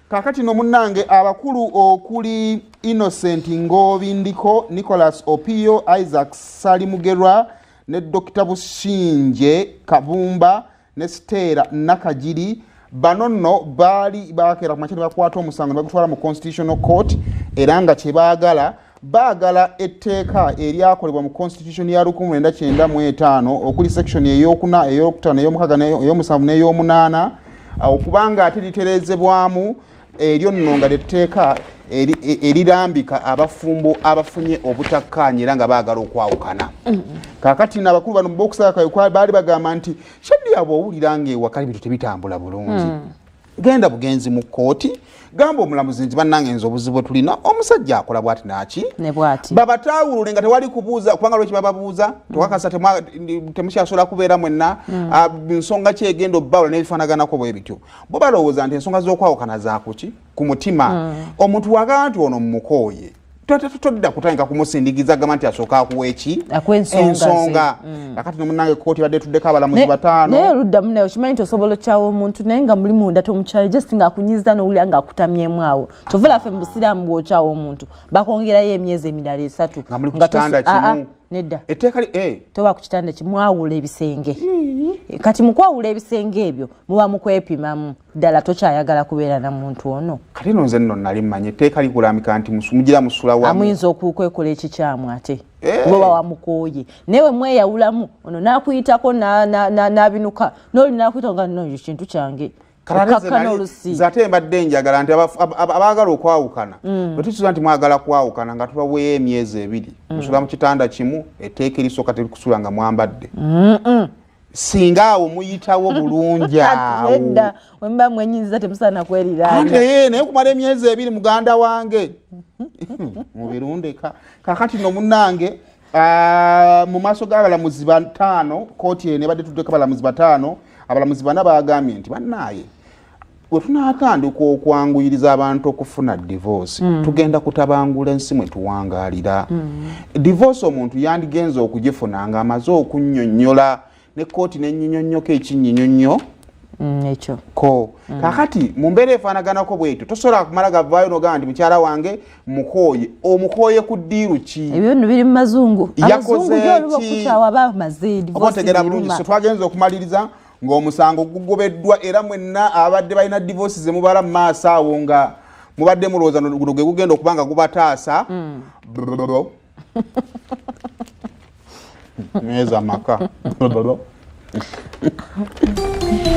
kakati no munnange abakulu okuli Innocent Ngobi Ndiko, Nicholas Opio, Isaac Salimugerwa ne Dr. Bushinje Kabumba ne Stella Nakajiri banono bali bakera kumachiri bakwata omusango bagutwala mu Constitutional Court eranga kyebagala bagala etteeka eryakolebwa mu Constitution ya 1995 okuli section eyokuna eyokutana eyomukagana eyomusanvu n'eyomunana okubanga ate literezebwamu eryo nno nga etteeka erirambika abafumbo abafunye obutakkanya era nga baagala okwawukana. Kakati n'abakulu bano bokusaka bali bagamba nti shaddi abo owulira ng'ewaka ebintu tebitambula bulungi genda bugenzi mu kkooti gamba omulamuzi nti bannange nze obuzibu tulina omusajja akola bwati naki ne bwati babatawulule nga tewali kubuuza kubanga lweki bababuuza twakasa temusyasobola kubeera mwenna nsonga ki egenda obbawula n'ebifaanaganako bwe bityo bo balowooza nti ensonga z'okwawukana zaakuki ku mutima omuntu wagaa nti ono mumukooye todda kutandika kumusindigiza gamba nti asooka akuwa eki ensonga kakati nomunange kkooti badde tuddeko abalamuzi bataano naye oludda munayo kimanyi nti osobola okyawa omuntu naye nga muli munda tomukyali just ng'akunyiza n'owulira ng'akutamyemu awo tovula ffe mu busiraamu bw'okyawa omuntu bakongerayo emyezi emirala 3 nga muli ku kitanda kimu nedda etteeka toba ku kitanda kimu awula ebisenge kati mu kwawula ebisenge ebyo muba mu kwepimamu ddala tokyayagala kubeera na muntu ono kati no nze nno nali mmanya etteeka likulambika nti mugira musula wamu amuyinza okukwekola ekikyamu ate bwoba wamukooye naye we mweyawulamu ono n'akuyitako n'abinuka n'oli n'akuyita nga no kintu kyange zate mbadde njagala nti abaagala okwawukana bwe tukiza nti mwagala kwawukana nga tubaweeyo emyezi 2 musula mu kitanda kimu etteeka erisooka terikusula nga mwambadde singa awo muyitawo bulungi awo edda wemba mwenyinza temusaana kweriraanya naye kumala emyezi 2 muganda wange mubirundeka kakati no munnange mu maaso g'abalamuzi 5 kooti eno ebadde tuddeko abalamuzi 5 abalamuzi bana bagambye nti bannaaye bwe tunaatandika okwanguyiriza abantu okufuna divorce tugenda kutabangula ensi mwe tuwangaalira divorce omuntu yandigenza okugifuna nga amaze okunnyonnyola ne kkooti n'ennyinnyonnyoka ekinnyinnyonnyo ekyo ko kakati mu mbeera efaanaganako bwetyo tosobola kumala gavaayo n'ogamba nti mukyala wange mukooye omukooye ku ddiiru ki ebyo nno biri mu mazungu yakoze ki obategera bulungi so twagenza okumaliriza ng'omusango gugobeddwa era mwenna abadde balina divorce ze mubala mu maaso awo nga mubadde mulowooza guno gwe gugenda okubanga gubataasa neza maka